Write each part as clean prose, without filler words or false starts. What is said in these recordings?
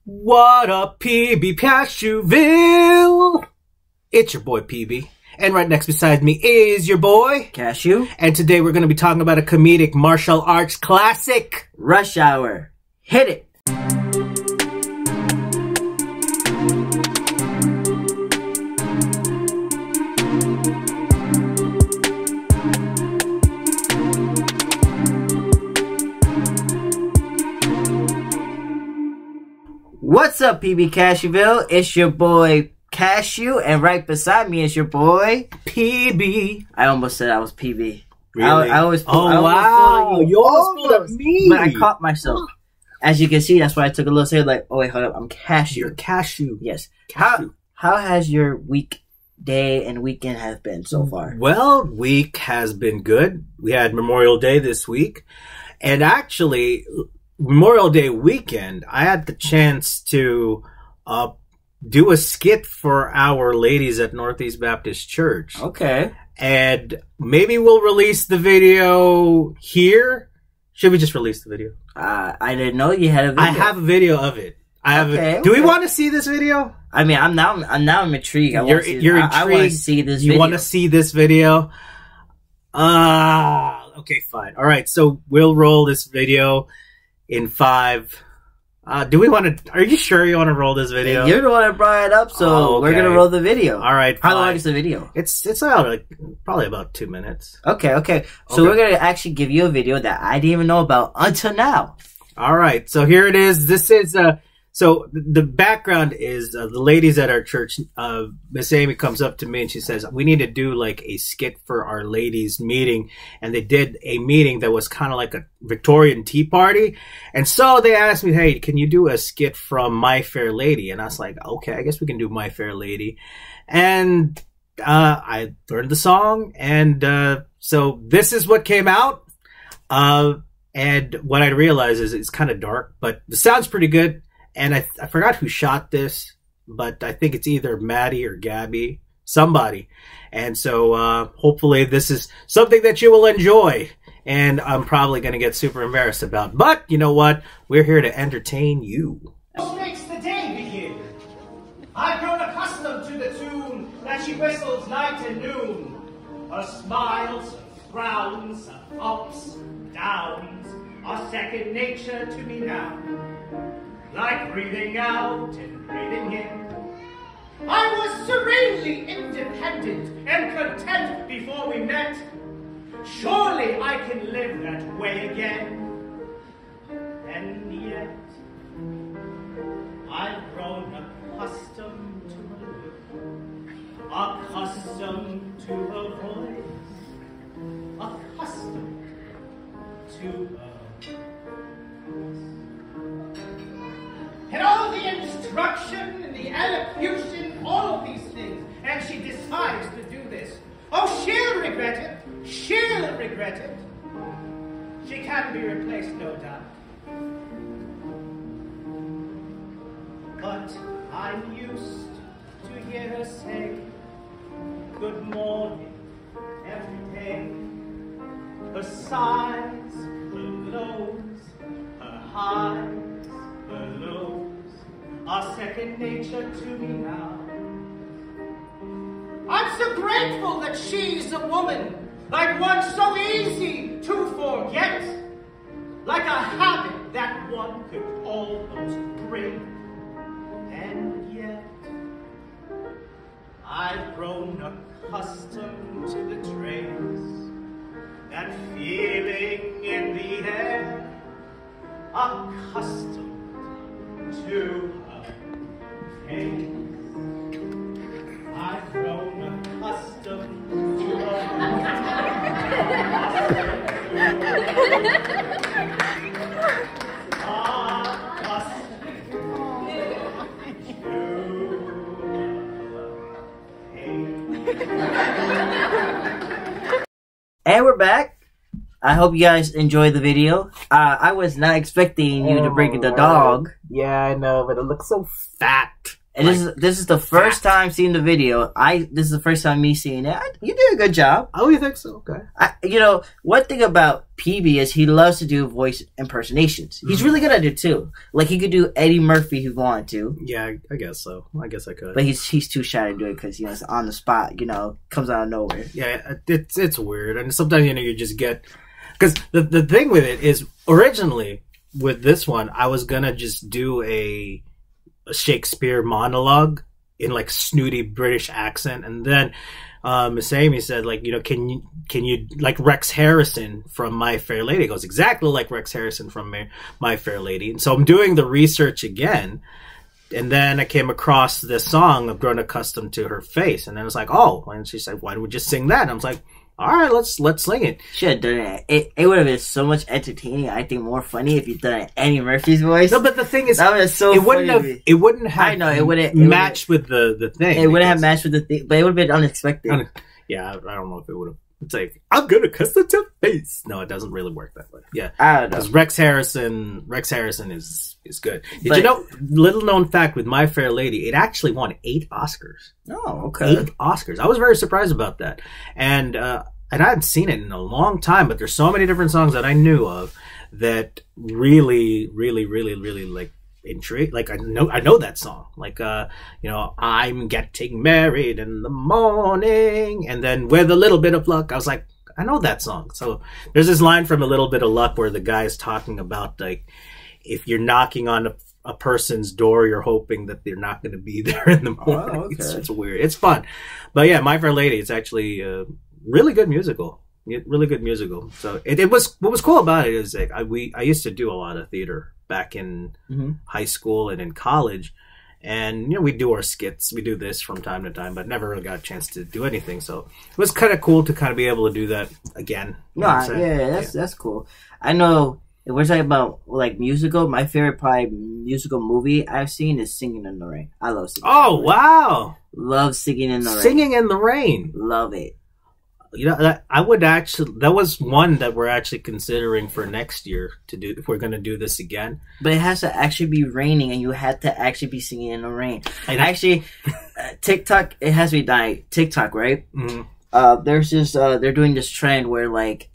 What up, PB Cashewville? It's your boy PB. And right next beside me is your boy Cashew. And today we're going to be talking about a comedic martial arts classic, Rush Hour. Hit it! What's up, PB Cashewville? It's your boy Cashew, and right beside me is your boy PB. I almost said I was PB. Really? I always wow! You almost pulled me, but I caught myself. As you can see, that's why I took a little second. Like, oh wait, hold up, I'm Cashew. You're Cashew. Yes. Cashew. How has your day and weekend have been so far? Well, week has been good. We had Memorial Day this week, and actually, Memorial Day weekend, I had the chance to do a skit for our ladies at Northeast Baptist Church. Okay. And maybe we'll release the video here. Should we just release the video? I didn't know you had a video. I have a video of it. I have. Okay, Do we want to see this video? I mean, I'm intrigued. You're intrigued. I want to see this video. You want to see this video? Okay, fine. All right, so we'll roll this video in 5. Do we want to? Are you sure you want to roll this video? You're the one that brought it up, so we're gonna roll the video. All right. How long is the video? It's probably about 2 minutes. Okay. So we're gonna actually give you a video that I didn't even know about until now. All right. So here it is. This is So the background is the ladies at our church. Miss Amy comes up to me and she says, we need to do like a skit for our ladies meeting. And they did a meeting that was kind of like a Victorian tea party. And so they asked me, hey, can you do a skit from My Fair Lady? And I was like, okay, I guess we can do My Fair Lady. And I learned the song. And so this is what came out. And what I realized is it's kind of dark, but the sound's pretty good. And I forgot who shot this, but I think it's either Maddie or Gabby, somebody. And so hopefully this is something that you will enjoy. And I'm probably going to get super embarrassed about. But you know what? We're here to entertain you. What makes the day begin? I've grown accustomed to the tune that she whistles night and noon. Her smiles, her frowns, her ups, downs are second nature to me now. Like breathing out and breathing in. I was serenely independent and content before we met. Surely I can live that way again. And yet, I've grown accustomed to her look, accustomed to her voice, accustomed to her. And all the instruction and the elocution, all of these things, and she decides to do this. Oh, she'll regret it. She'll regret it. She can be replaced, no doubt. But I'm used to hear her say, good morning, every day. Her sighs, her lows, her highs, her lows are second nature to me now. I'm so grateful that she's a woman, like one so easy to forget, like a habit that one could almost break. And yet, I've grown accustomed to the trace, that feeling in the air, accustomed to her face. I've grown accustomed to her. And we're back. I hope you guys enjoyed the video. I was not expecting you to bring the dog. Yeah, I know, but it looks so fat And this is the first time seeing the video. This is the first time me seeing it. You did a good job. Oh, you think so? Okay. One thing about PB is he loves to do voice impersonations. He's really good at it too. Like he could do Eddie Murphy if he wanted to. Yeah, I guess so. I guess I could. But he's too shy to do it because it's on the spot. Comes out of nowhere. Yeah, it's weird, and sometimes you just get because the thing with it is originally with this one I was gonna just do a Shakespeare monologue in like snooty British accent, and then Miss Amy said like can you like Rex Harrison from My Fair Lady? It goes exactly like Rex Harrison from My Fair Lady, and so I'm doing the research again, and then I came across this song I've grown accustomed to her face, and then it's like and she said why don't we just sing that? And I was like all right, let's sing it. Should have done it. It would have been so much entertaining. I think more funny if you done Eddie Murphy's voice. No, but the thing is, that was so it funny. It wouldn't have. I know it wouldn't matched with the thing. It wouldn't have matched with the thing, but it would have been unexpected. Yeah, I don't know if it would have. It's like I'm good accustomed to face. No, it doesn't really work that way. Yeah, I don't know. Because Rex Harrison is good. Did you know? Little known fact with My Fair Lady, it actually won 8 Oscars. Oh, okay. 8 Oscars. I was very surprised about that, and I hadn't seen it in a long time, but there's so many different songs that I knew of that really like intrigue. Like I know that song. Like I'm getting married in the morning, and then with a little bit of luck, I was like, I know that song. So there's this line from A Little Bit of Luck where the guy's talking about like if you're knocking on a person's door, you're hoping that they're not going to be there in the morning. Oh, okay. It's weird. It's fun, but yeah, My Fair Lady. It's actually really good musical. Really good musical. So it was what was cool about it is like I used to do a lot of theater back in high school and in college, and we do our skits. We do this from time to time, but never really got a chance to do anything. So it was kind of cool to kind of be able to do that again. That's cool. I know. If we're talking about like musical, my favorite probably musical movie I've seen is Singing in the Rain. I love singing. Oh, wow. Love Singing in the Rain. Singing in the Rain. Love it. I would actually. That was one that we're actually considering for next year to do if we're going to do this again. But it has to actually be raining, and you have to actually be singing in the rain. And actually, TikTok. It has to be like TikTok, right? Mm-hmm. There's this. They're doing this trend where like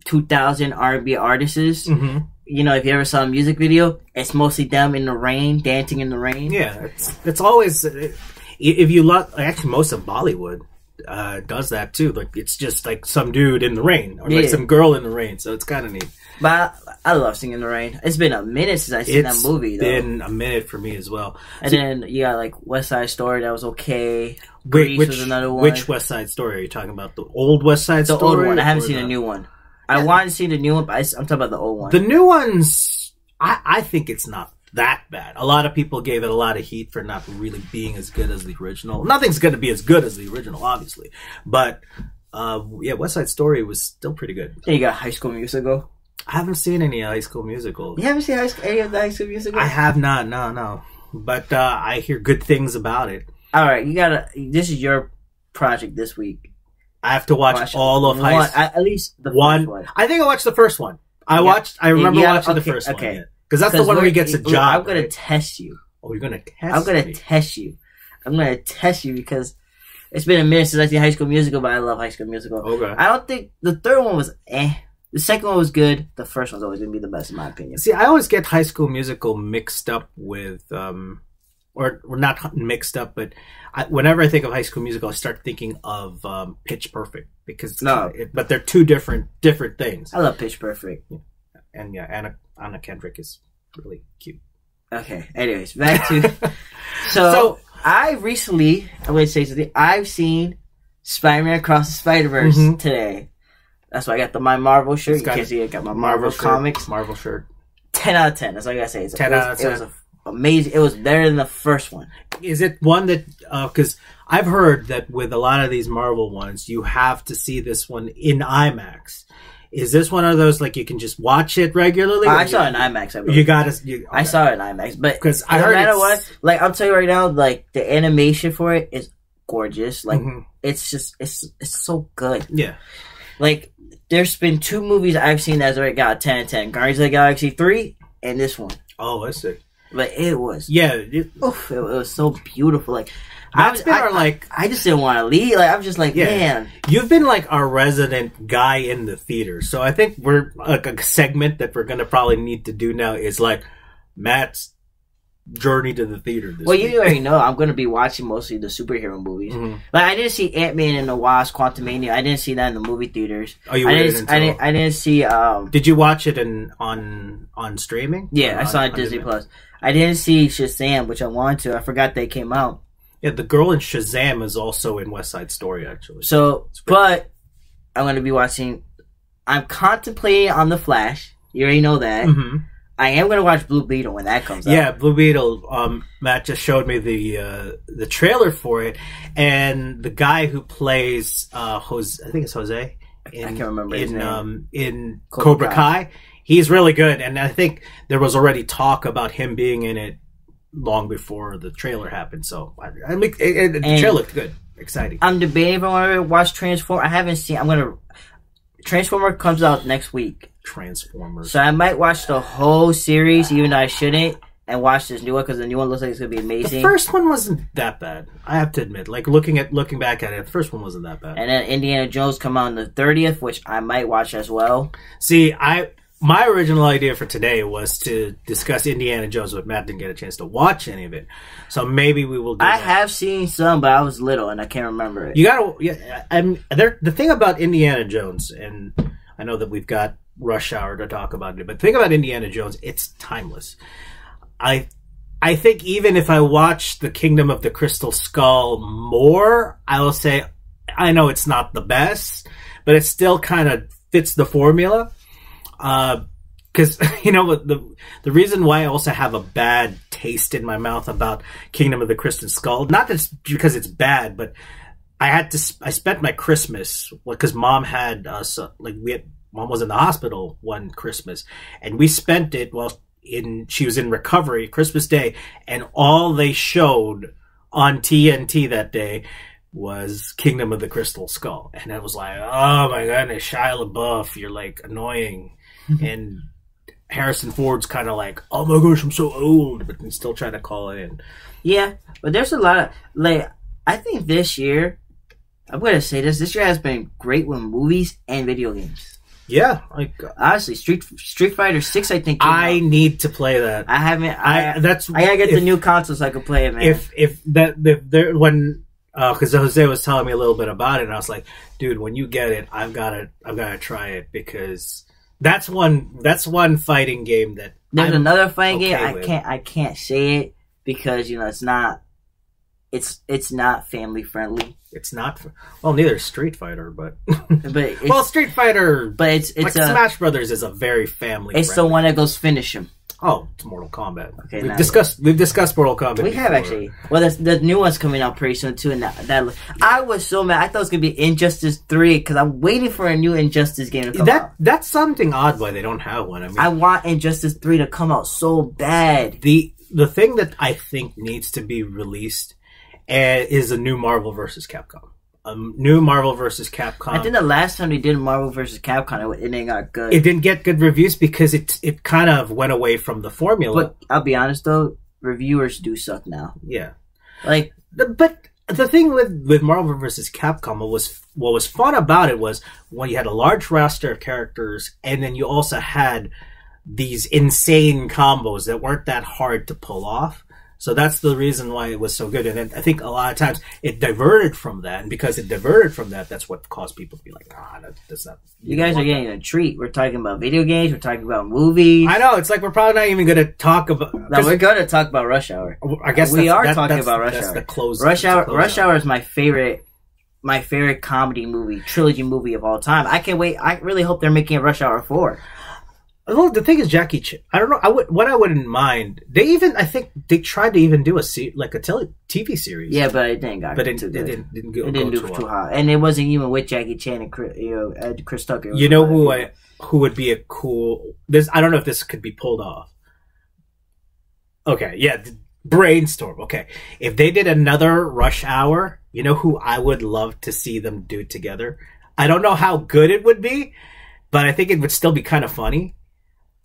2000 R&B artists. Mm-hmm. If you ever saw a music video, it's mostly them in the rain, dancing in the rain. Yeah, it's always if you look. Actually, most of Bollywood does that too. Like it's just like some dude in the rain or like some girl in the rain. So it's kind of neat. But I love Singing in the Rain. It's been a minute since I've seen that movie. It's been a minute for me as well. And then you got like West Side Story. That was okay. Grease was another one. Which West Side Story are you talking about? The old West Side Story? The old one. I haven't seen the new one. I wanted to see the new one, but I'm talking about the old one. The new ones, I think it's not that bad. A lot of people gave it a lot of heat for not really being as good as the original. Nothing's going to be as good as the original, obviously. But, West Side Story was still pretty good. Then you got High School Musical. I haven't seen any High School Musical. You haven't seen any of the High School Musical? I have not, no. But I hear good things about it. All right, this is your project this week. I have to watch all of High School. At least the first one. I think I watched the first one. I remember watching the first one. Yeah. Because that's the one where he gets a job. I'm going to test you. Oh, you're going to test I'm going to test you. I'm going to test you because it's been a minute since I've seen High School Musical, but I love High School Musical. Okay. I don't think the third one was The second one was good. The first one's always going to be the best in my opinion. See, I always get High School Musical mixed up with, or not mixed up, but whenever I think of High School Musical, I start thinking of Pitch Perfect because but they're two different things. I love Pitch Perfect. Yeah. And Anna Kendrick is really cute. Okay. Anyways, back to so I recently, I'm going to say something. I've seen Spider-Man Across the Spider-Verse today. That's why I got my Marvel shirt. You can't see it. I got my Marvel comics. Marvel shirt. 10 out of 10. That's all I gotta say. 10 out of 10. It was amazing. It was better than the first one. Is it one that, because I've heard that with a lot of these Marvel ones, you have to see this one in IMAX. Is this one of those, like, you can just watch it regularly? I saw it in IMAX. I saw it in IMAX. But because I heard no matter what, like, I'll tell you right now, like, the animation for it is gorgeous. Like, it's just, it's so good. Yeah. Like, there's been 2 movies I've seen that's already got 10 out of 10. Guardians of the Galaxy 3 and this one. Oh, I see. But it was, it was so beautiful. Like, I just didn't want to leave. Like, I was just like, man. You've been like our resident guy in the theater. So I think we're like a segment that we're going to probably need to do now is like Matt's journey to the theater this week. You already know I'm going to be watching mostly the superhero movies. Like, I didn't see Ant-Man and the Wasp: Quantumania. I didn't see that in the movie theaters. Oh, you waited until... I didn't see... Did you watch it on streaming? Yeah, I saw it on Disney Plus. I didn't see Shazam, which I wanted to. I forgot they came out. Yeah, the girl in Shazam is also in West Side Story, actually. So, but I'm going to be watching... I'm contemplating on The Flash. You already know that. I am going to watch Blue Beetle when that comes out. Yeah, Blue Beetle. Matt just showed me the trailer for it, and the guy who plays Jose, I think it's Jose. I can't remember his name. In Cobra Kai. He's really good, and I think there was already talk about him being in it long before the trailer happened. So the trailer looked good, exciting. I'm debating if I want to watch Transform. I haven't seen. Transformer comes out next week. Transformers. So I might watch the whole series, even though I shouldn't, and watch this new one because the new one looks like it's gonna be amazing. The first one wasn't that bad, I have to admit. Like looking back at it, the first one wasn't that bad. And then Indiana Jones come out on the 30th, which I might watch as well. See, my original idea for today was to discuss Indiana Jones, but Matt didn't get a chance to watch any of it. So maybe we will do I have seen some, but I was little and I can't remember it. You gotta, the thing about Indiana Jones, and I know that we've got Rush Hour to talk about it, but the thing about Indiana Jones, it's timeless. I think even if I watch The Kingdom of the Crystal Skull more, I will say, I know it's not the best, but it still kind of fits the formula. Because, the reason why I also have a bad taste in my mouth about Kingdom of the Crystal Skull, not just because it's bad, but I spent my Christmas, because Mom had, Mom was in the hospital one Christmas, and we spent it she was in recovery, Christmas Day, and all they showed on TNT that day was Kingdom of the Crystal Skull. And I was like, oh my goodness, Shia LaBeouf, you're like annoying. And Harrison Ford's kind of like, oh my gosh, I'm so old, but he's still trying to call it in. Yeah, but there's a lot of, I think this year, I'm going to say this year has been great with movies and video games. Yeah, honestly, Street Fighter 6, I think. I need to play that. I haven't. I gotta get the new console so I can play it, man. Because Jose was telling me a little bit about it, and I was like, dude, when you get it, I've gotta try it, because that's one fighting game that there's another fighting game I can't say it because it's not family friendly. It's not. Well, neither is Street Fighter, but Street Fighter. But it's Smash Brothers is a very family. It's the one that goes finish him. Oh, it's Mortal Kombat. Okay, we've discussed Mortal Kombat. We have actually. Well, the new one's coming out pretty soon too, and that I was so mad. I thought it was gonna be Injustice 3 because I'm waiting for a new Injustice game to come out. That's something odd why they don't have one. I want Injustice 3 to come out so bad. The thing that I think needs to be released is a new Marvel vs. Capcom. New Marvel vs. Capcom. I think the last time they did Marvel vs. Capcom, it didn't got good. It didn't get good reviews because it kind of went away from the formula. But I'll be honest though, reviewers do suck now. Yeah, but the thing with Marvel vs. Capcom what was fun about it was when you had a large roster of characters, and then you also had these insane combos that weren't that hard to pull off. So that's the reason why it was so good. And I think a lot of times it diverted from that. And because it diverted from that, that's what caused people to be like, that's not... You guys are getting a treat. We're talking about video games. We're talking about movies. I know. It's like we're probably not even going to talk about... No, we're going to talk about Rush Hour. I guess we are talking about Rush Hour. That's the close. Rush Hour is my favorite comedy movie, trilogy movie of all time. I can't wait. I really hope they're making a Rush Hour 4. Well, the thing is, Jackie Chan. I don't know. What I wouldn't mind. I think they tried to even do a TV series. Yeah, but it didn't go. But it didn't do too hot, and it wasn't even with Jackie Chan and Chris Tucker. You know who would be a cool? I don't know if this could be pulled off. Okay, yeah, brainstorm. Okay, if they did another Rush Hour, you know who I would love to see them do together. I don't know how good it would be, but I think it would still be kind of funny.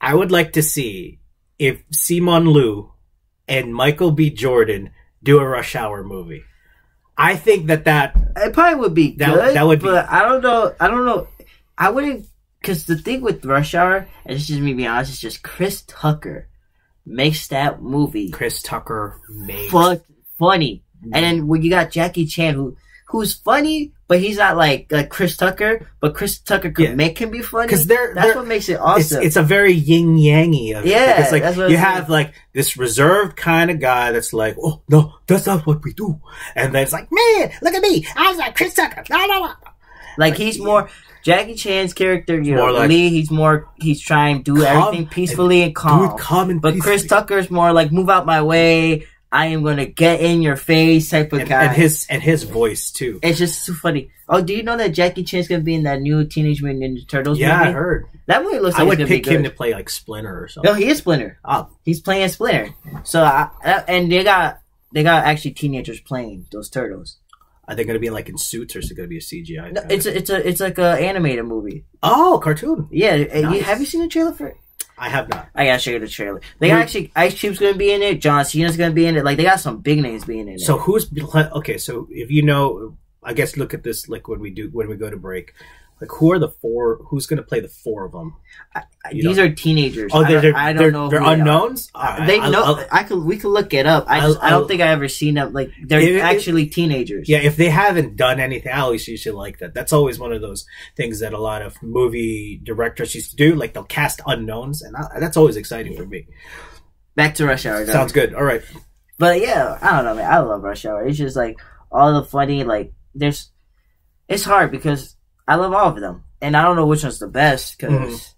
I would like to see if Simon Liu and Michael B. Jordan do a Rush Hour movie. I think that it probably would be good. That would be. But I don't know. I wouldn't, because the thing with Rush Hour, and this is just me being honest, it's just Chris Tucker makes that movie. Chris Tucker makes funny, and then when you got Jackie Chan, who's funny, but he's not like Chris Tucker. But Chris Tucker could make him be funny. Because that's what makes it awesome. It's a very yin yangy of it. Yeah, it's like that's what you have like this reserved kind of guy that's like, oh no, that's not what we do, and then it's like, man, look at me, I was like Chris Tucker. No. Like he's more. Jackie Chan's character, more like, Lee, he's trying to do everything peacefully and calm. But peacefully. Chris Tucker's more like, move out my way, I am gonna get in your face type of guy. And his voice too. It's just so funny. Oh, do you know that Jackie Chan's gonna be in that new Teenage Mutant Ninja Turtles movie? Yeah, I heard. That movie looks like I would pick him to play like Splinter or something. No, he is Splinter. Oh. He's playing Splinter. So and they got actually teenagers playing those turtles. Are they going to be like in suits, or is it going to be a CGI? No, it's like an animated movie. Oh, cartoon. Yeah, nice. Have you seen the trailer for it? I have not. I gotta show you the trailer. They got actually Ice Cube's going to be in it. John Cena's going to be in it. Like they got some big names being in it. So who's okay? So if you know, I guess look at this like when we go to break. Like who are the four? Who's going to play the four of them? These are teenagers. Oh, I don't know. They're unknowns. They know. We could look it up. I don't think I ever seen them. Like they're actually teenagers. Yeah, if they haven't done anything, I always used to like that. That's always one of those things that a lot of movie directors used to do. Like they'll cast unknowns, and that's always exciting for me. Back to Rush Hour. Sounds good. All right. But yeah, I don't know, man. I love Rush Hour. It's just like all the funny. Like it's hard because I love all of them, and I don't know which one's the best because,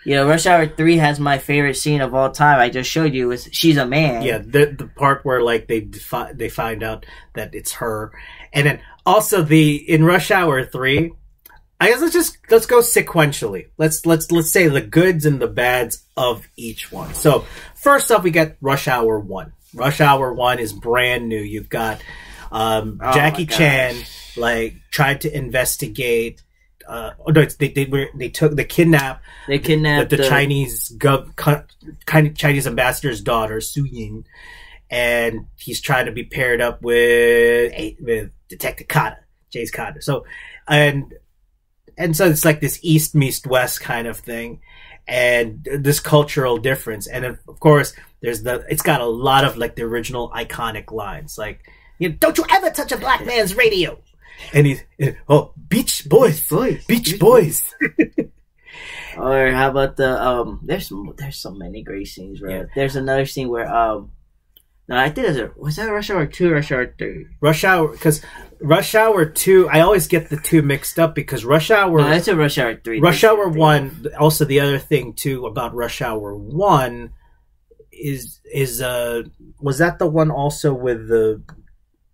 Rush Hour 3 has my favorite scene of all time. I just showed you is she's a man. Yeah, the part where like they find out that it's her, and then also in Rush Hour 3. I guess let's go sequentially. Let's say the goods and the bads of each one. So first up, we got Rush Hour 1. Rush Hour 1 is brand new. You've got Jackie Chan like tried to investigate. They kidnapped the Chinese ambassador's daughter Su Ying, and he's trying to be paired up with Detective Kata, Jace Kata. So and so it's like this East meets West kind of thing, and this cultural difference. And then, of course, it's got a lot of like the original iconic lines, like, don't you ever touch a black man's radio. And he's, Beach Boys. Beach Boys. Or how about there's so many great scenes, bro. Yeah. There's another scene where, no, I think was that Rush Hour 2 or Rush Hour 3? Because Rush Hour 2, I always get the two mixed up because Rush Hour... No, that's a Rush Hour 3. Rush Hour 1, also the other thing, too, about Rush Hour 1 is was that the one also with the...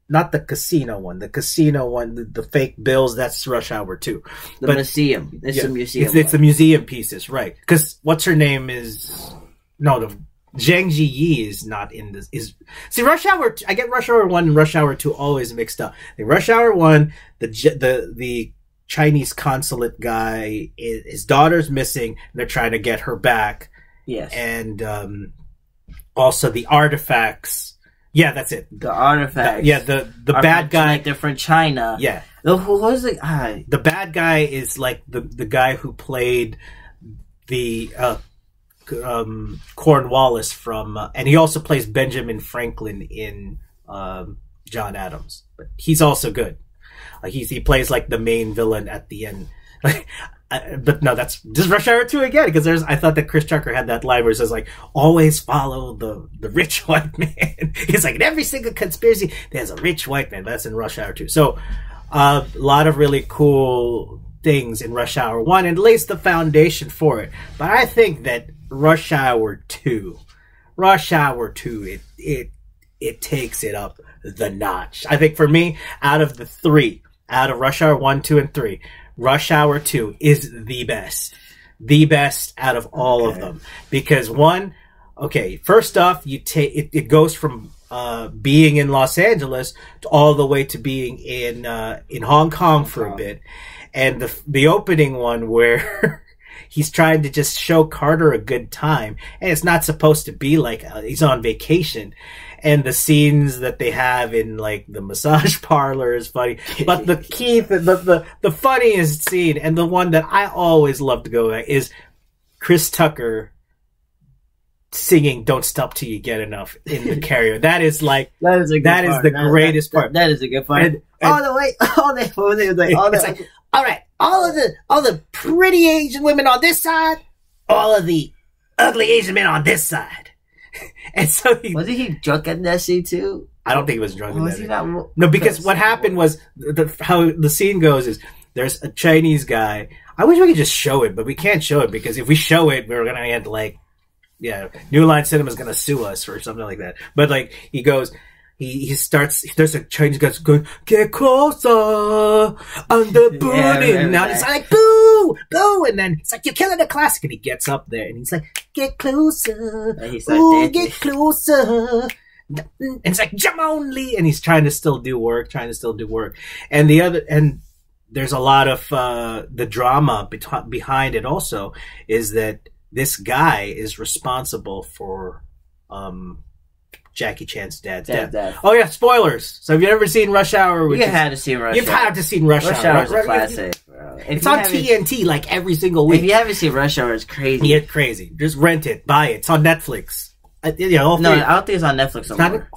Not the casino one. The casino one, the fake bills, that's Rush Hour 2. The museum. It's the museum. It's the museum pieces, right. Because what's her name is... No, the Zhang Ziyi is not in this. See, Rush Hour... I get Rush Hour 1 and Rush Hour 2 always mixed up. In Rush Hour 1, the Chinese consulate guy, his daughter's missing, and they're trying to get her back. Yes. And also the artifacts... Yeah, that's it. The artifacts. The bad guy. Like they're from China. Yeah. Who was it? The bad guy is like the guy who played the Cornwallis from, and he also plays Benjamin Franklin in John Adams. But he's also good. Like he plays like the main villain at the end. But no, that's just Rush Hour 2 again, because I thought that Chris Tucker had that line where it says like, always follow the rich white man. It's like in every single conspiracy, there's a rich white man. That's in Rush Hour 2. So a lot of really cool things in Rush Hour 1 and lays the foundation for it. But I think that Rush Hour 2, it takes it up the notch. I think for me, out of Rush Hour 1, 2, and 3, Rush Hour 2 is the best out of all of them. Because first off, it goes from being in Los Angeles to all the way to being in Hong Kong for a bit, and the opening one where he's trying to just show Carter a good time, and it's not supposed to be like he's on vacation. And the scenes that they have in like the massage parlor is funny, but the funniest scene, and the one that I always love to go at, is Chris Tucker singing "Don't Stop Till You Get Enough" in the karaoke. That is like that is the greatest part. That is a good part. And all the way, all right, all the pretty Asian women on this side, all of the ugly Asian men on this side. And so wasn't he drunk at that scene too? I don't think he was drunk in that. Not, no, because what happened was how the scene goes is there's a Chinese guy. I wish we could just show it, but we can't show it because if we show it, we're gonna end like, New Line Cinema's gonna sue us or something like that. But like he goes. He starts, there's a Chinese guy going, get closer, on the burning. Now it's like, boo, boo. And then it's like, you're killing the classic. And he gets up there and he's like, get closer. Ooh, get closer. And it's like, jump only. And he's trying to still do work. And and there's a lot of, the drama behind it also is that this guy is responsible for, Jackie Chan's dad's death. Oh yeah, spoilers. So have you ever seen Rush Hour? You had to see Rush Hour. You've had to see Rush Hour. Rush Hour is a classic, bro. It's on TNT like every single week. If you haven't seen Rush Hour, it's crazy. Yeah, crazy. Just rent it, buy it. It's on Netflix. No, I don't think it's on Netflix anymore.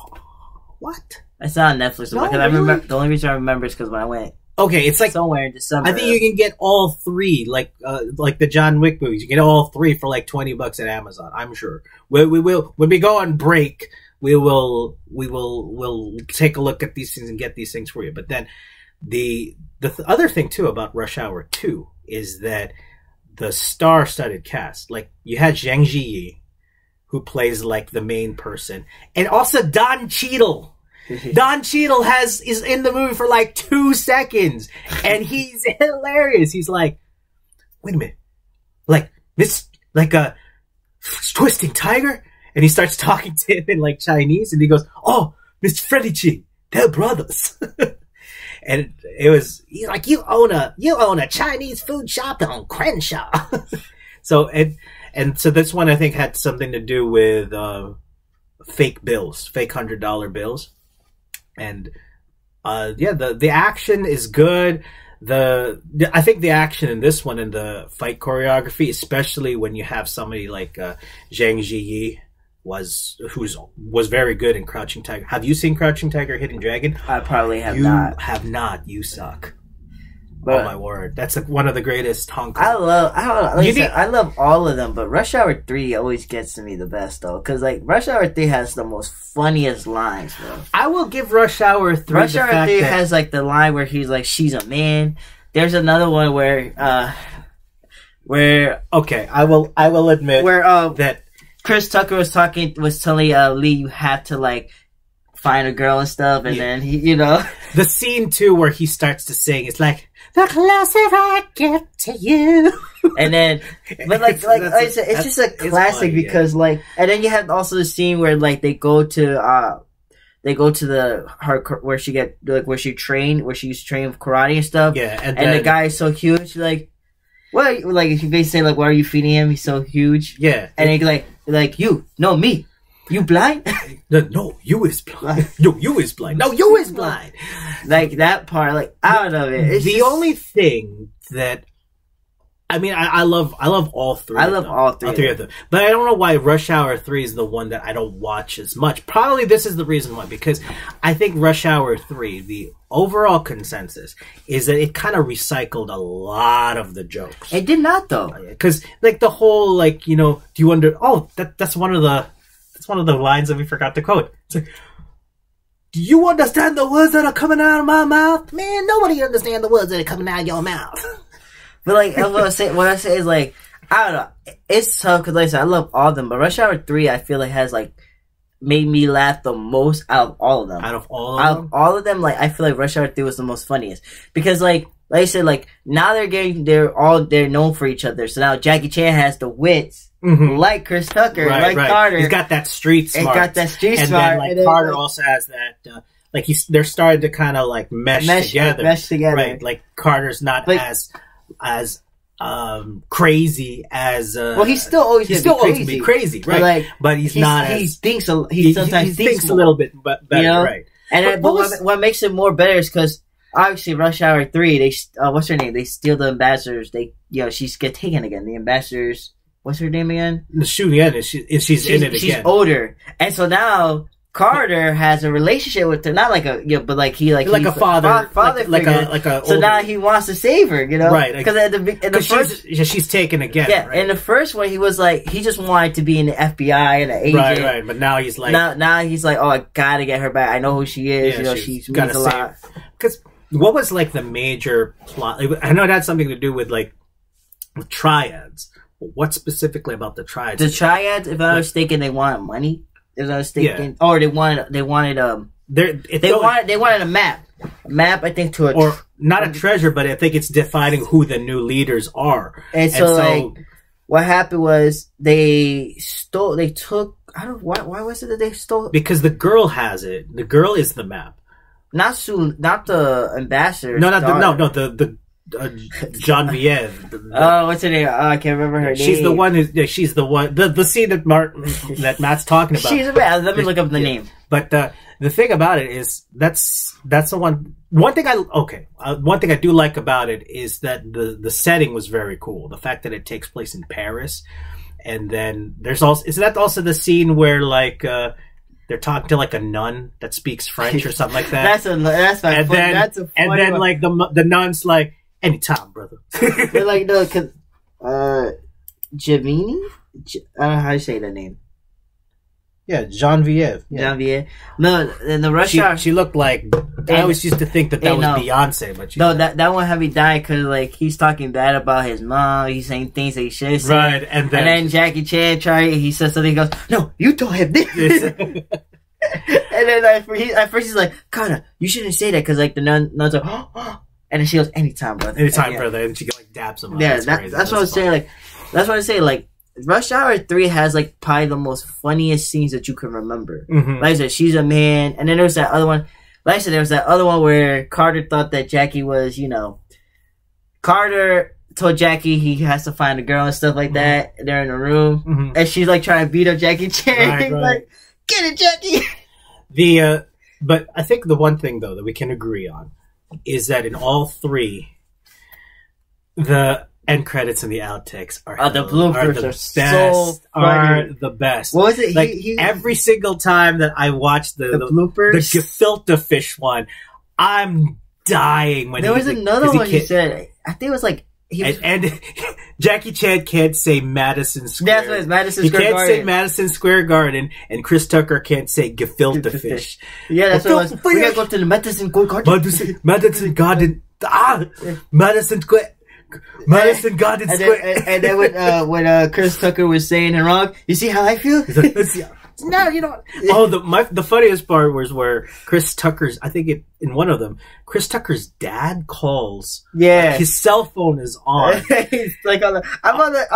What? It's not on Netflix anymore. No, I remember the only reason I remember is because when I went. Okay, it's like somewhere in December. I think you can get all three, like the John Wick movies. You get all three for like $20 at Amazon. I'm sure. We will when we go on break. We'll take a look at these things and get these things for you. But then the other thing too about Rush Hour 2 is that the star-studded cast, like you had Zhang Ziyi, who plays like the main person, and also Don Cheadle. Don Cheadle is in the movie for like 2 seconds, and he's hilarious. He's like, wait a minute, like this, like a twisting tiger. And he starts talking to him in like Chinese, and he goes, "Oh, Mr. Freddie Chi, they're brothers." And he's like, "You own a Chinese food shop on Crenshaw." So and so this one I think had something to do with fake bills, fake $100 bills, and the action is good. I think the action in this one and the fight choreography, especially when you have somebody like Zhang Ziyi. Was very good in Crouching Tiger. Have you seen Crouching Tiger, Hidden Dragon? I probably have not. You have not. You suck. But, oh my word, that's one of the greatest Hong Kong. I love all of them, but Rush Hour 3 always gets to me the best though, because like Rush Hour 3 has the most funniest lines, bro. I will give Rush Hour 3. Rush Hour 3 has like the line where he's like, "She's a man." There's another one where okay, I will admit that. Chris Tucker was telling Lee, you have to like find a girl and stuff, and then he, the scene too where he starts to sing. It's like the closer I get to you, and then but like I said, it's just a classic funny, because like, and then you have also the scene where like they go to where she used to train karate and stuff. Yeah, and the guy is so huge, like. What, like, if you basically say, like, why are you feeding him? He's so huge. Yeah. And he's like, you, no, me. You blind? No, you is blind. No, you is blind. No, you is blind. Like, that part, like, I don't know, man. It's the only thing that, I mean, I love all three. I love all three of them. But I don't know why Rush Hour 3 is the one that I don't watch as much. Probably this is the reason why, because I think Rush Hour 3, the overall consensus is that it kind of recycled a lot of the jokes. It did not, though. Because, like, the whole, like, do you wonder, that's one of the lines that we forgot to quote. It's like, do you understand the words that are coming out of my mouth? Man, nobody understands the words that are coming out of your mouth. But like, what I say is like, I don't know. It's tough because like I said, I love all of them, but Rush Hour 3, I feel like has like made me laugh the most out of all of them. Out of all of them, like I feel like Rush Hour 3 was the most funniest because like I said, like now they're known for each other. So now Jackie Chan has the wits, like Chris Tucker, like Carter. He's got that street smart. And then like Carter also has that. Like they're starting to kind of like mesh together. Mesh together. Right. Like Carter's not as crazy as well, he's still always be crazy, right? But he's not he as thinks he sometimes thinks a little bit better, right? And what makes it more better is because obviously Rush Hour 3, they what's her name? They steal the ambassadors. She's get taken again. The ambassadors. What's her name again? She's in it again. She's older, and so now Carter has a relationship with her. Not like but like he's a father figure. like a. So now he wants to save her, right? Because in the first, she's taken again. Yeah, right? in the first one, he was like he just wanted to be in the FBI and an agent. Right. But now he's like now he's like, oh, I gotta get her back. I know who she is. Yeah, she's means a lot. Because what was like the major plot? I know it had something to do with like triads. What specifically about the triads? The triads, if I'm not mistaken, they wanted money. If I'm not mistaken, or they wanted they wanted a map. A map, I think, not a treasure, but I think it's defining who the new leaders are. And so like, what happened was they took. I don't. Why was it that they stole? Because the girl has it. The girl is the map. Not the ambassador. No, the Genevieve. What's her name? Oh, I can't remember her name. She's the one she's the one. The scene that Matt's talking about. She's a man. Let me look up the name. But the thing about it is that's the one. One thing I do like about it is that the setting was very cool. The fact that it takes place in Paris, and then there's also isn't that also the scene where like they're talking to like a nun that speaks French or something like that. that's my funny. That's a funny and then one. like the nun's like. Anytime, brother. They're like, no, cause, Gemini? I don't know how you say that name. Yeah, Genevieve. Yeah. Genevieve. No, in the Rush Hour. She looked like, I always used to think that was Beyonce, but that one had me die because, like, he's talking bad about his mom. He's saying things that he shouldn't say. Right, and then Jackie Chan he says something, he goes, no, you told him this. And then at first he's like, Carter, you shouldn't say that because, like, the nun's like, oh. And then she goes, anytime, brother. Anytime, brother. And she like dabs him. Yeah, that's what I was saying. Like, that's what I say. Like, Rush Hour 3 has like probably the most funniest scenes that you can remember. Mm-hmm. Like I said, she's a man, and then there was that other one. Like I said, there was that other one where Carter thought that Jackie was, Carter told Jackie he has to find a girl and stuff like that. And they're in a room, and she's like trying to beat up Jackie Chan. Right. Like, get it, Jackie. But I think the one thing though that we can agree on is that in all three, the end credits and the outtakes are the bloopers are so funny. The best. What was it? Like every single time that I watch the bloopers, the gefilte fish one, I'm dying. When there was another one you said. I think it was like. And Jackie Chan can't say Madison Square. That's what it's Madison Square Garden. He can't say Madison Square Garden, and Chris Tucker can't say gefilte fish. Yeah, that's what it was. We gotta go to the Madison Square Garden. Madison Garden. Madison Square. Madison Garden Square. And then when Chris Tucker was saying it wrong, you see how I feel? No, you don't. Oh, the funniest part was where Chris Tucker's. I think in one of them, Chris Tucker's dad calls. Yeah, his cell phone is on. He's like I'm on the.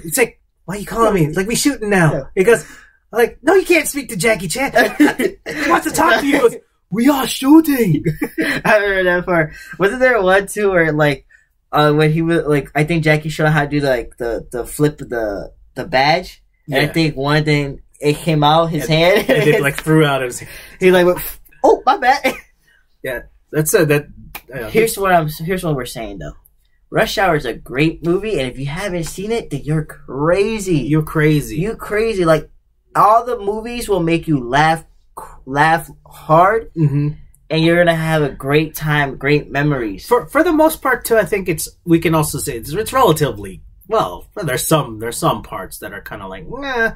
It's like why are you calling me? It's like we shooting now. Yeah. Because I'm like, no, you can't speak to Jackie Chan. He wants to talk to you. He goes, we are shooting. I remember that part. Wasn't there one too where like when he was like I think Jackie showed how to do like the flip of the badge. Yeah. And I think one thing. It came out his hand, and it like threw out his. He like, oh my bad. Yeah, that's that. Here's what we're saying though. Rush Hour is a great movie, and if you haven't seen it, then you're crazy. You're crazy. You crazy. Like all the movies will make you laugh hard, and you're gonna have a great time, great memories. For the most part, too, I think we can also say it's relatively. Well, there's some parts that are kind of like, nah,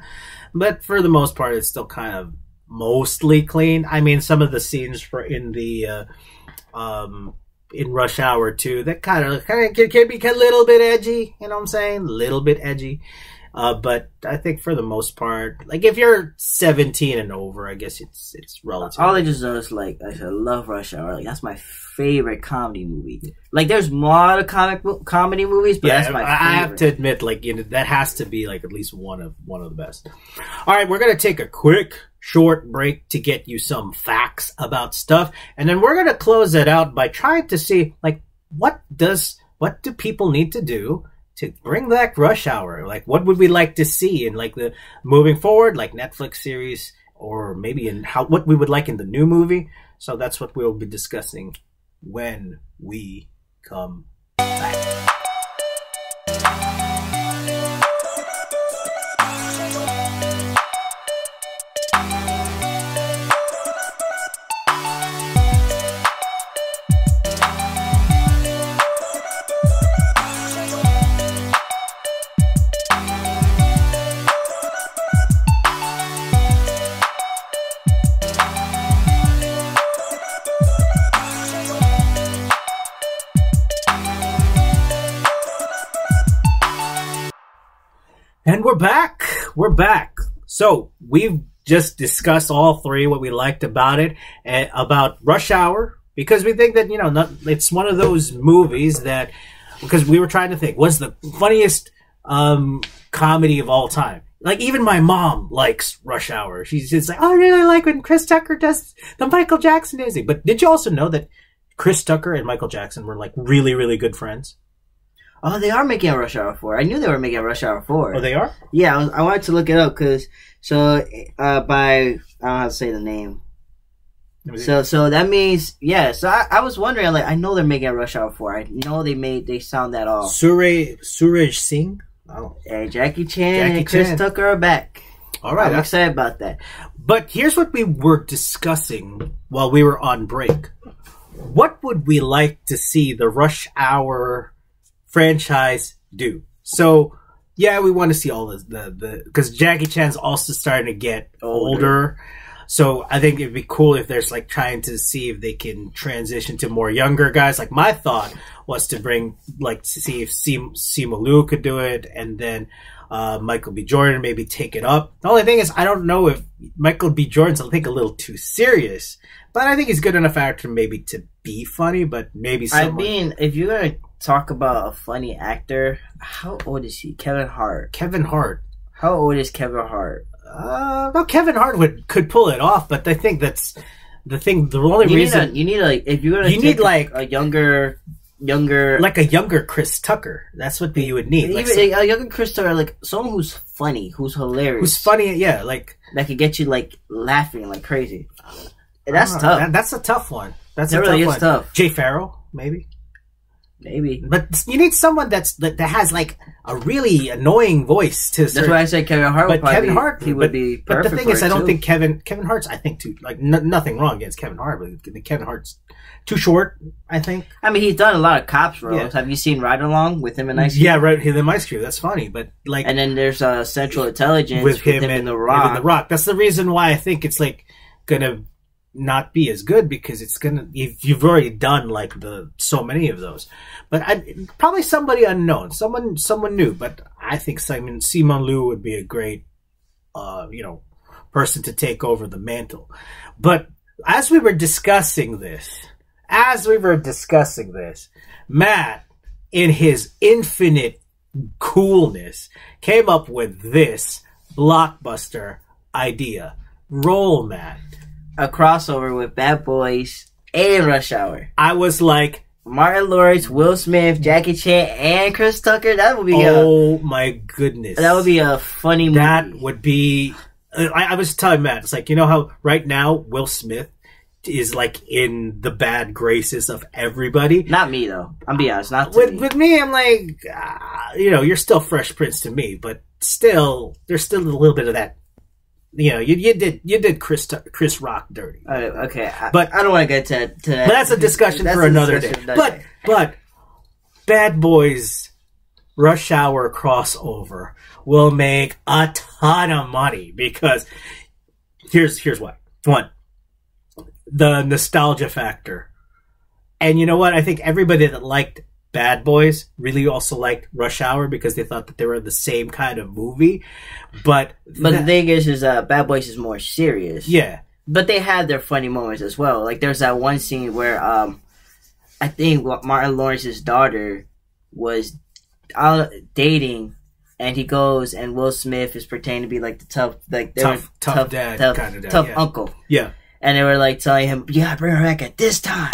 but for the most part, it's still kind of mostly clean. I mean, some of the scenes in Rush Hour 2 that kind of can be a little bit edgy. You know what I'm saying? A little bit edgy. But I think for the most part, like if you're 17 and over, I guess it's relative. All I just know is like I love Rush Hour. Like that's my favorite comedy movie. Like there's a lot of comedy movies, but that's my favorite. I have to admit, like that has to be like at least one of the best. All right, we're gonna take a quick short break to get you some facts about stuff, and then we're gonna close it out by trying to see like what does what do people need to do to bring back Rush Hour? Like, what would we like to see in like the moving forward, like Netflix series, or maybe in what we would like in the new movie? So that's what we'll be discussing when we come back. And we're back. We're back. So we've just discussed all three, what we liked about it, about Rush Hour, because we think that, it's one of those movies that, because we were trying to think, what's the funniest comedy of all time? Like, even my mom likes Rush Hour. She's just like, oh, I really like when Chris Tucker does the Michael Jackson music. But did you also know that Chris Tucker and Michael Jackson were like really, really good friends? Oh, they are making a Rush Hour 4. I knew they were making a Rush Hour 4. Oh, they are? Yeah, I wanted to look it up because, I don't know how to say the name. So that means, yeah, so I was wondering, like, I know they're making a Rush Hour 4. I know they sound that off. Suraj Singh? Oh. Hey, Jackie Chan and Chris Tucker are back. All right. I'm excited about that. But here's what we were discussing while we were on break. What would we like to see the Rush Hour franchise do? So, yeah, we want to see all the because Jackie Chan's also starting to get older. So I think it'd be cool if there's like trying to see if they can transition to more younger guys. Like, my thought was to bring, like, to see if Simu Liu could do it, and then Michael B. Jordan maybe take it up. The only thing is, I don't know if Michael B. Jordan's, I think, a little too serious, but I think he's good enough actor maybe to be funny, but maybe someone... I mean, if you're going to talk about a funny actor, how old is he? Kevin Hart. Kevin Hart. How old is Kevin Hart? Well, Kevin Hart could pull it off, but I think that's the thing. The only reason you need like, if you're gonna need like a younger, like a younger Chris Tucker. That's what you would need. Like a younger Chris Tucker, like someone who's funny, who's hilarious, who's funny. Yeah, like that could get you like laughing like crazy. And that's tough. That's a tough one. That's that a really tough is one. tough. Jay Farrell, maybe. Maybe, but you need someone that has like a really annoying voice to. That's why I said Kevin Hart. But Kevin Hart, he would be perfect. But the thing is, I don't too. think Kevin Hart's. I think too like nothing wrong against Kevin Hart, but Kevin Hart's too short. I think. I mean, he's done a lot of cops roles. Yeah. Have you seen Ride Along with him in Ice Cube? Yeah, right. Him in Ice Cube. That's funny, but like. And then there's Central Intelligence with him in The Rock. In The Rock. That's the reason why I think it's like gonna not be as good, because it's gonna you've already done like so many of those. But probably somebody unknown, someone new. But I think Simu Liu would be a great, person to take over the mantle. But as we were discussing this, Matt, in his infinite coolness, came up with this blockbuster idea. Roll, Matt. A crossover with Bad Boys and Rush Hour. I was like, Martin Lawrence, Will Smith, Jackie Chan, and Chris Tucker. That would be my goodness. That would be a funny movie. That would be... I was telling Matt, it's like, you know how right now Will Smith is like in the bad graces of everybody? Not me, though. I'm being honest. Not me. With me, I'm like, you're still Fresh Prince to me, but still, there's still a little bit of that. You did Chris Rock dirty. Okay, but I don't want to get to that. But that's a discussion for another day. But Bad Boys Rush Hour crossover will make a ton of money, because here's why. One, the nostalgia factor. And you know what? I think everybody that liked Bad Boys really also liked Rush Hour, because they thought that they were the same kind of movie. But the thing is Bad Boys is more serious. Yeah. But they had their funny moments as well. Like, there's that one scene where I think Martin Lawrence's daughter was dating, and he goes, and Will Smith is pretending to be like the tough dad kind of dad, tough uncle. Yeah. And they were like telling him, "Yeah, bring her back at this time."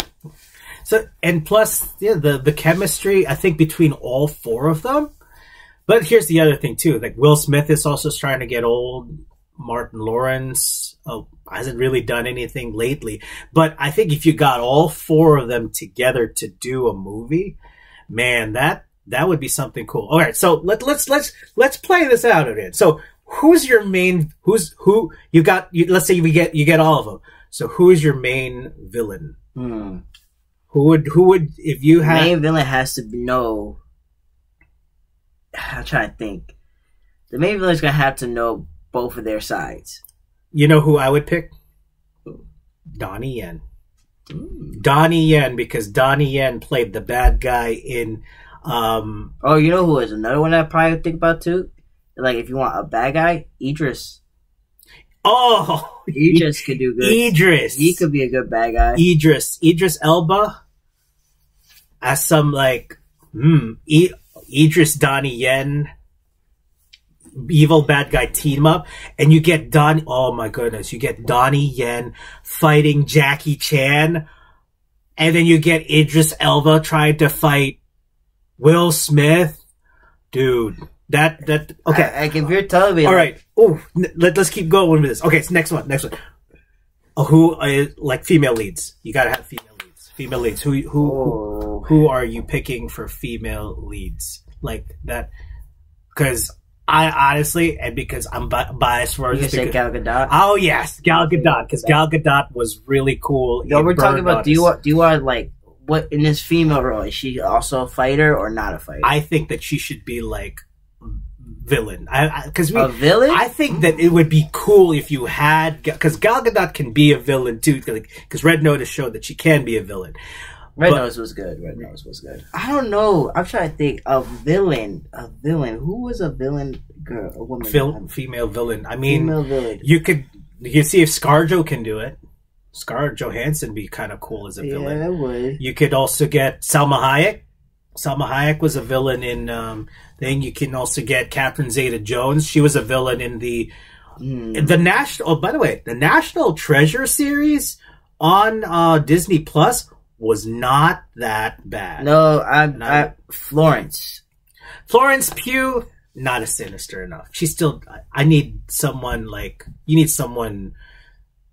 So and plus, yeah, the chemistry I think between all four of them. But here's the other thing too. Like Will Smith is also starting to get old. Martin Lawrence hasn't really done anything lately. But I think if you got all four of them together to do a movie, man, that would be something cool. All right, so let's play this out a bit. So who's your main? Who you got? Let's say you get all of them. So who is your main villain? Who would if you had main villain has to know? I'm trying to think. The main villain's gonna have to know both of their sides. You know who I would pick? Donnie Yen. Donnie Yen, because Donnie Yen played the bad guy in. Oh, you know who is another one I probably think about too? Like if you want a bad guy, Idris. Oh, Idris could do good. Idris, he could be a good bad guy. Idris Elba, as some like Idris Donnie Yen. Evil bad guy team up, and you get oh my goodness, you get Donnie Yen fighting Jackie Chan, and then you get Idris Elba trying to fight Will Smith. Dude, that okay. Like if you're telling me, all right. Oh, let's keep going with this. Okay, it's next one. Oh, who is like female leads? You gotta have female leads. Who are you picking for female leads like that? Because I honestly, and because I'm biased for you say Gal Gadot. Oh yes, Gal Gadot, because Gal Gadot was really cool. No, we're talking about. Do you want like what in this female role? Is she also a fighter or not a fighter? I think that she should be like villain. A villain. I think that it would be cool if you had, because Gal Gadot can be a villain too. Because Red Notice showed that she can be a villain. Red Nose was good. I don't know. I'm trying to think of villain. Who was a villain girl? A woman? Female villain. I mean, female villain. You can see if ScarJo can do it. Scarlett Johansson be kind of cool as a villain. Yeah, it would. You could also get Salma Hayek. Salma Hayek was a villain in thing. You can also get Catherine Zeta-Jones. She was a villain in the National. Oh, by the way, the National Treasure series on Disney Plus was not that bad. No, Florence Pugh, not as sinister enough. She's still. I need someone like you need someone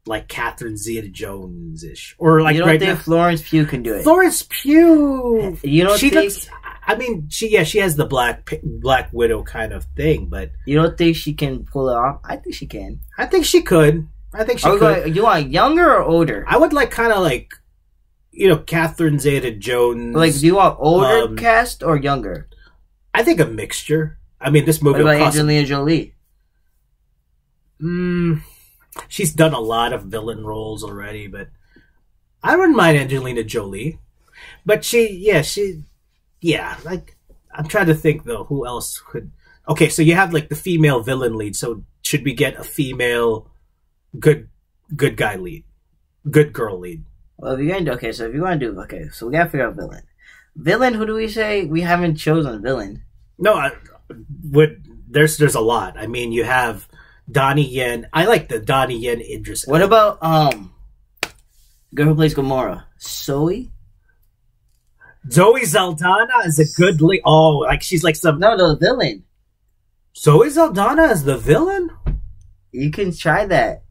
like Catherine Zeta-Jones-ish, or like you don't think Florence Pugh can do it. Florence Pugh, you don't think? Looks, I mean, she has the Black Widow kind of thing, but you don't think she can pull it off? I think she can. I think she could. Could. You want younger or older? I would like kind of like. Catherine Zeta-Jones. Like, do you want older cast or younger? I think a mixture. I mean, this movie. What about Angelina Jolie? She's done a lot of villain roles already, but I wouldn't mind Angelina Jolie. But like, I'm trying to think though, who else could. Okay, so you have like the female villain lead. So should we get a female good guy lead, good girl lead? Well, if you're gonna do so we gotta figure out villain. Villain, who do we say? We haven't chosen a villain. No, there's a lot. I mean, you have Donnie Yen. I like the Donnie Yen Idris. What about girl who plays Gamora? Zoe Saldana is a good lead. Oh, like she's like some the villain. Zoe Saldana is the villain. You can try that.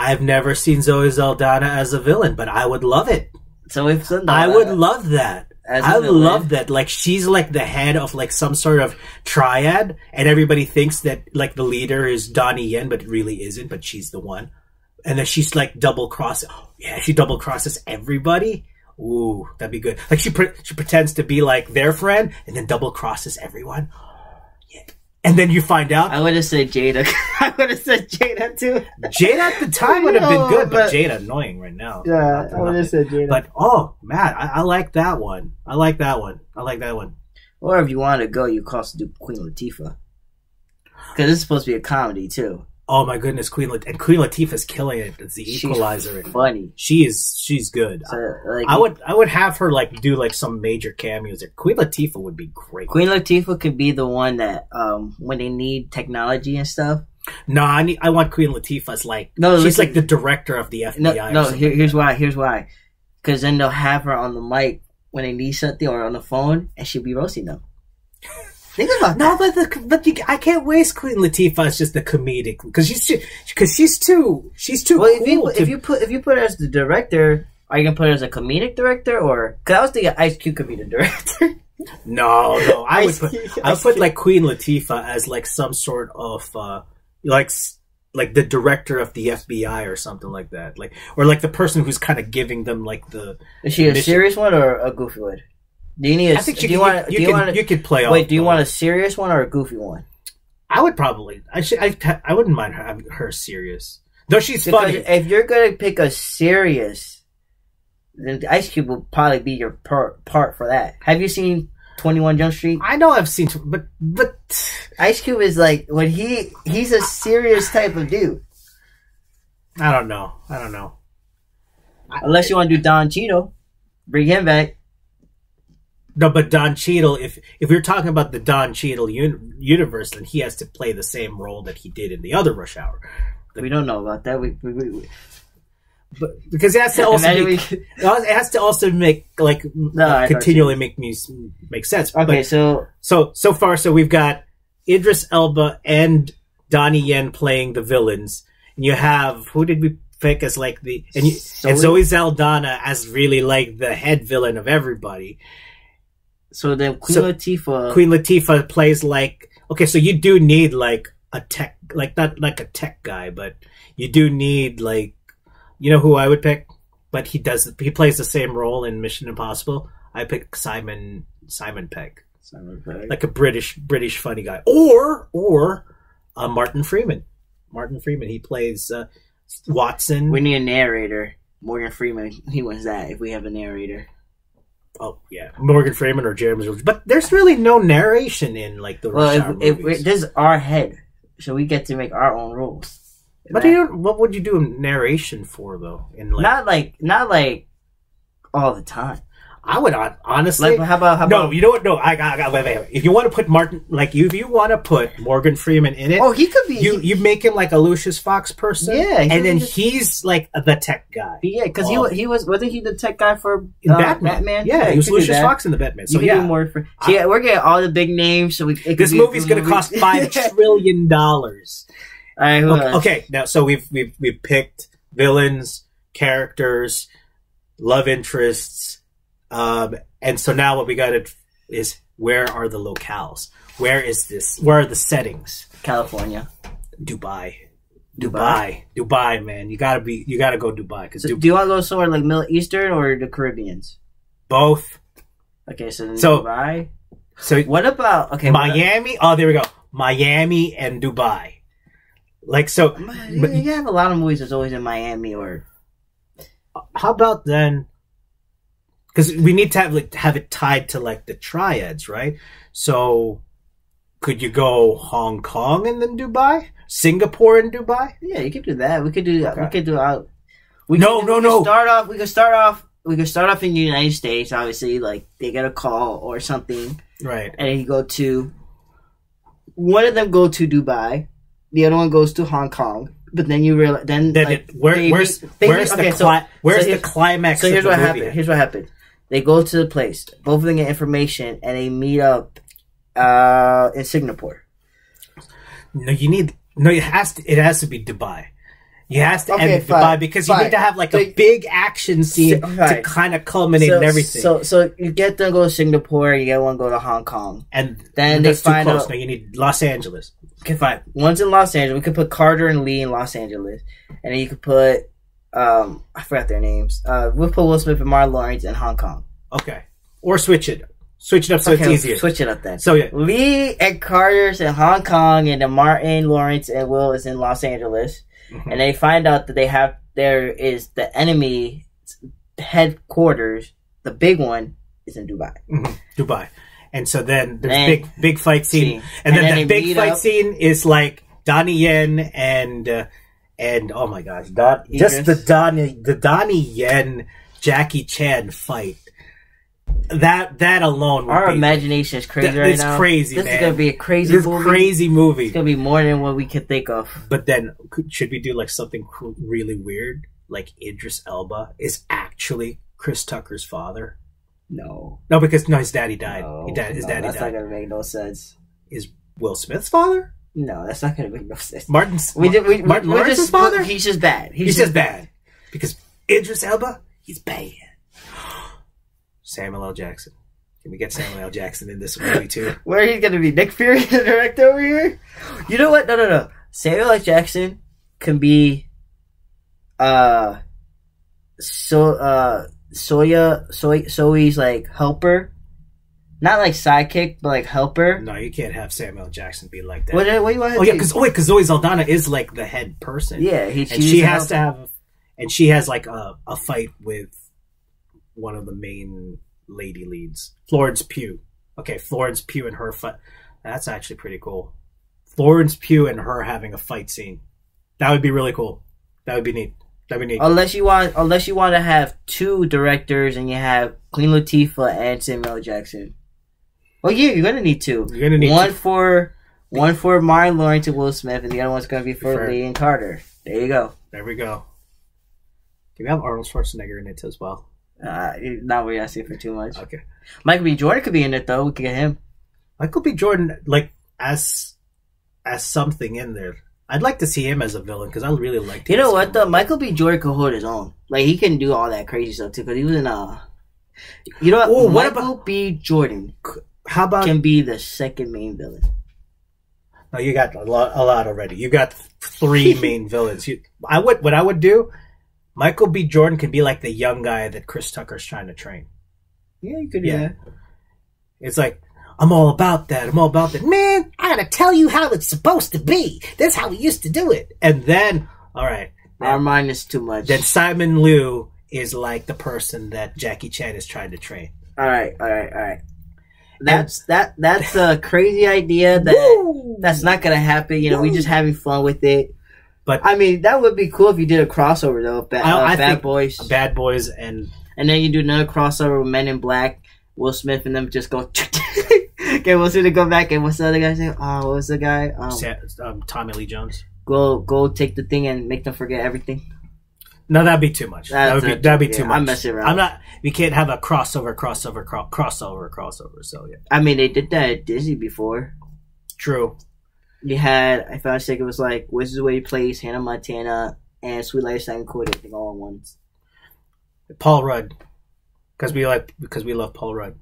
I've never seen Zoe Saldana as a villain, but I would love it. So if I would love that. I would love that. Like she's like the head of like some sort of triad, and everybody thinks that like the leader is Donnie Yen, but it really isn't. But she's the one, and then she's like double cross. Oh, yeah, she double crosses everybody. Ooh, that'd be good. Like she pretends to be like their friend, and then double crosses everyone. And then you find out. I would have said Jada. I would have said Jada too. Jada at the time would have been good, but Jada annoying right now. Yeah, I would have said Jada. But oh man, I like that one. I like that one. Or if you want to go, you could also do Queen Latifah, because it's supposed to be a comedy too. Oh my goodness, Queen Latifah's killing it. It's the Equalizer. She's funny. She's good. So, like, I would have her like do like some major cameos. Queen Latifah would be great. Queen Latifah could be the one that when they need technology and stuff. No, I want Queen Latifah as like she's like the director of the FBI. No, here's why. Because then they'll have her on the mic when they need something or on the phone, and she'll be roasting them. Think about that. But I can't waste Queen Latifah as just the comedic because she's too well, cool. If you put her as the director, are you gonna put her as a comedic director or? Because I was thinking Ice Cube could be the director. No, I would put like Queen Latifah as like some sort of like the director of the FBI or something like that, like or like the person who's kind of giving them like the. Is she a serious one or a goofy one? Do you need? I think you could play. Wait, do you want a serious one or a goofy one? I would probably. I wouldn't mind having her serious. Though she's funny. If you're gonna pick a serious, then Ice Cube will probably be your part for that. Have you seen 21 Jump Street? I know I've seen, but Ice Cube is like when he's a serious type of dude. I don't know. Unless you want to do Don Cheadle, bring him back. No, but Don Cheadle, if we're talking about the Don Cheadle universe, then he has to play the same role that he did in the other Rush Hour. We don't know about that. But because it has to also it has to also make like continually make sense. Okay, but, so far we've got Idris Elba and Donnie Yen playing the villains, and you have who did we pick as like and Zoe Saldana as really like the head villain of everybody. So then Queen Latifah plays like okay, so you do need like a tech, like not like a tech guy, but you do need like. You know who I would pick? But he plays the same role in Mission Impossible. I pick Simon Pegg. Simon Pegg. Like a British funny guy. Or Martin Freeman. Martin Freeman, he plays Watson. We need a narrator. Morgan Freeman, he wins that if we have a narrator. Oh, yeah. Morgan Freeman or Jeremy Jones. But there's really no narration in like the Rush Hour movies. This is our head. So we get to make our own rules. But what would you do narration for though? In like not like all the time. I would honestly. Like, how about? No, you know what? No, I got. Wait. If you want to put Martin, like if you want to put Morgan Freeman in it, he could be. You make him like a Lucius Fox person, yeah, and then he's like the tech guy. Yeah, because wasn't he the tech guy for Batman? Yeah, he was Lucius Fox in the Batman. So yeah, more for. So yeah, we're getting all the big names. So this movie's going to cost $5 trillion. All right, okay, now so we've picked villains, characters, love interests, and so now what we got is where are the locales? Where is this? Where are the settings? California, Dubai, man. You gotta go Dubai. Do you want to go somewhere like Middle Eastern or the Caribbeans? Both. Okay, so Dubai. So what about Miami? Oh, there we go. Miami and Dubai. Like so, but you have a lot of movies that's always in Miami or. How about then? Because we need to have it tied to like the triads, right? So, could you go Hong Kong and then Dubai, Singapore and Dubai? Yeah, you could do that. We could do. Okay. We could do out. No. We could start off in the United States. Obviously, like they get a call or something, right? And then you go to. One of them go to Dubai. The other one goes to Hong Kong, but then you realize where's the climax? So here's what happened. Here's what happened. They go to the place. Both of them get information, and they meet up in Singapore. No, it has to be Dubai. You have to end Dubai because you need to have like a big action scene to kind of culminate in everything. So you get them go to Singapore, you get one go to Hong Kong, and then they find out. No, you need Los Angeles. Okay, fine. One's in Los Angeles. We could put Carter and Lee in Los Angeles, and then you could put I forgot their names. We'll put Will Smith and Martin Lawrence in Hong Kong. Okay, or switch it up so it's easier. Switch it up then. So yeah, Lee and Carter's in Hong Kong, and then Martin Lawrence and Will is in Los Angeles. Mm-hmm. And they find out that there is the enemy headquarters, the big one is in Dubai. Mm-hmm. Dubai. And so then there's big fight scene. And then the big fight scene is like Donnie Yen and oh my gosh, just the Donnie Yen Jackie Chan fight. That alone. Our imagination is crazy right now. It's crazy, man. This is gonna be a crazy movie. It's gonna be more than what we could think of. But then, should we do like something really weird? Like Idris Elba is actually Chris Tucker's father? No. No, because his daddy died. No, His daddy died. That's not gonna make no sense. Is Will Smith's father? No, that's not gonna make no sense. Martin Lawrence's father? He's just bad. He's just bad. Because Idris Elba, he's bad. Samuel L. Jackson. Can we get Samuel L. Jackson in this movie too? Where he's gonna be Nick Fury, the director over here? You know what? No. Samuel L. Jackson can be Zoe's like helper. Not like sidekick, but like helper. No, you can't have Samuel L. Jackson be like that. What do you want? Oh yeah, because Zoe Saldana is like the head person. Yeah, she has to have, and she has like a fight with one of the main lady leads, Florence Pugh. Okay, Florence Pugh and her fight. That's actually pretty cool. Florence Pugh and her having a fight scene. That would be really cool. That would be neat. Unless you want to have two directors and you have Queen Latifah and Samuel L. Jackson. Oh yeah, you're gonna need two. You're gonna need one for Martin Lawrence and Will Smith, and the other one's gonna be for Lee and Carter. There you go. There we go. Can we have Arnold Schwarzenegger in it as well? Not really asking for too much. Okay. Michael B. Jordan could be in it though. We could get him. Michael B. Jordan, like as something in there. I'd like to see him as a villain because I really liked him. You know what though? Michael B. Jordan could hold his own. Like he can do all that crazy stuff too. Because he was in You know what? Ooh, Michael B. Jordan. How about can be the second main villain? No, you got a lot already. You got 3 main villains. What I would do, Michael B. Jordan can be like the young guy that Chris Tucker's trying to train. Yeah, you could do that. It's like, I'm all about that. Man, I gotta tell you how it's supposed to be. That's how we used to do it. And then, all right. Our mind is too much. Then Simon Liu is like the person that Jackie Chan is trying to train. All right. That's a crazy idea that's not gonna happen. You know, we just having fun with it. But I mean, that would be cool if you did a crossover though. Bad Boys, and then you do another crossover with Men in Black, Will Smith, and them just go. Okay, we'll see to go back and what's the other guy's name? Oh, what was the guy? Tommy Lee Jones. Go take the thing and make them forget everything. No, that'd be too much. That'd be too much. I'm messing around. We can't have a crossover. So yeah. I mean, they did that at Disney before. True. You had, if I'm mistaken, it was like Wizards of Waverly Place, Hannah Montana, and Sweet Life Simon Code. I think all at once. Paul Rudd, because we love Paul Rudd.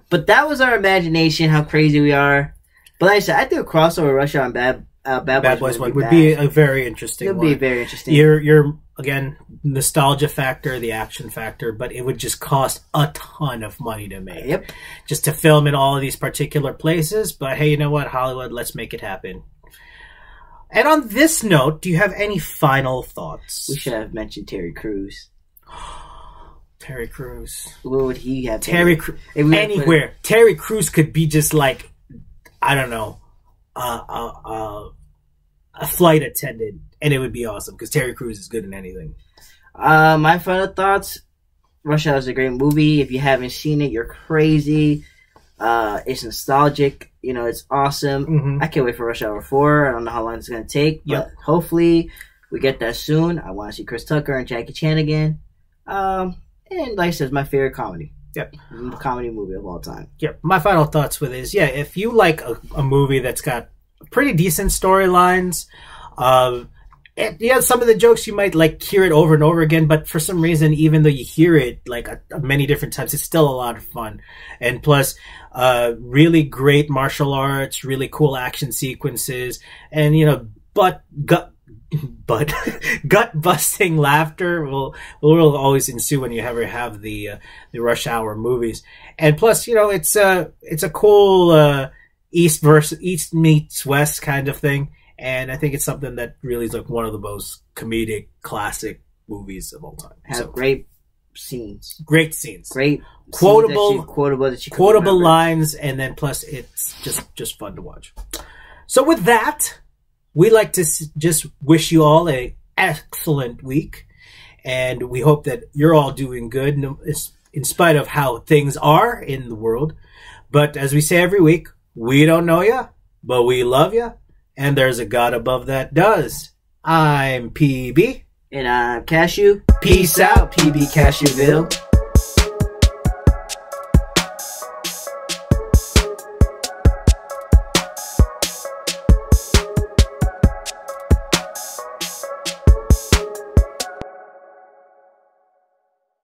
But that was our imagination. How crazy we are. But like I said, I think a crossover Rush Hour and Bad Boys would be a very interesting. It would be very interesting. You're again nostalgia factor, the action factor, but it would just cost a ton of money to make. Yep. Just to film in all of these particular places. But hey, you know what, Hollywood, let's make it happen. And on this note, do you have any final thoughts? We should have mentioned Terry Crews. Terry Crews. What would he have? Terry Crews. Anywhere. Terry Crews could be just like, I don't know, a flight attendant, and it would be awesome because Terry Crews is good in anything. My final thoughts: Rush Hour is a great movie. If you haven't seen it, you're crazy. It's nostalgic. You know, it's awesome. Mm-hmm. I can't wait for Rush Hour 4. I don't know how long it's going to take, but hopefully we get that soon. I want to see Chris Tucker and Jackie Chan again. And like I said, it's my favorite comedy. Yep. Comedy movie of all time. Yep. My final thoughts with it is, if you like a movie that's got pretty decent storylines, some of the jokes you might like hear it over and over again, but for some reason, even though you hear it like many different times, it's still a lot of fun. And plus, really great martial arts, really cool action sequences, and gut busting laughter will always ensue when you ever have the Rush Hour movies. And plus, it's a cool East meets West kind of thing. And I think it's something that really is like one of the most comedic classic movies of all time. Great scenes. Great scenes. Great quotable lines, and then plus it's just fun to watch. So with that, we like to just wish you all an excellent week, and we hope that you're all doing good in spite of how things are in the world. But as we say every week, we don't know you, but we love you, and there's a God above that does. I'm PB. And I'm Cashew. Peace out, PB Cashewville.